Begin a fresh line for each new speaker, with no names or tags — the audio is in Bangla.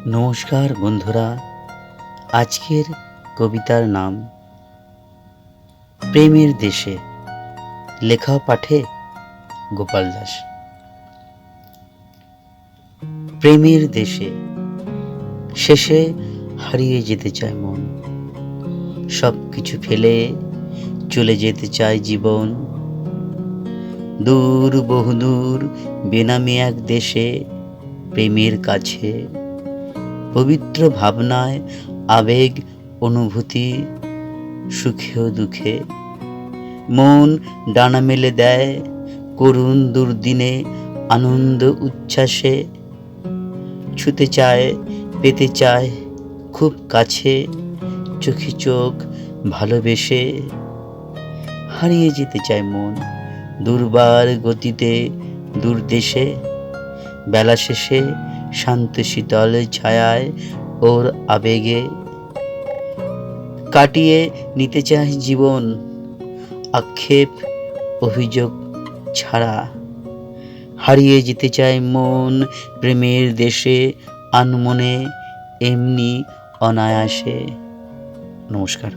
নমস্কার বন্ধুরা, আজকের কবিতার নাম প্রেমের দেশে। লেখা পাঠে গোপাল দাস। প্রেমের দেশে শেষে হারিয়ে যেতে চায় মন, সব কিছু ফেলে চলে যেতে চায় জীবন। দূর বহুদূর বেনামে এক দেশে, প্রেমের কাছে পবিত্র ভাবনায় আবেগ অনুভূতি, সুখে ও দুঃখে মন ডানা মেলে দেয় করুণ দুর্দিনে আনন্দ উচ্ছ্বাসে। ছুতে চায়, পেতে চায় খুব কাছে, চোখে চোখ ভালোবেসে। হারিয়ে যেতে চায় মন দুর্বার গতিতে দূর দেশে। বেলা শেষে শান্ত শীতল ছায়ায় ওর আবেগে কাটিয়ে নিতে চায় জীবন, আক্ষেপ অভিযোগ ছাড়া। হারিয়ে যেতে চায় মন প্রেমের দেশে, আনমনে এমনি অনায়াসে। নমস্কার।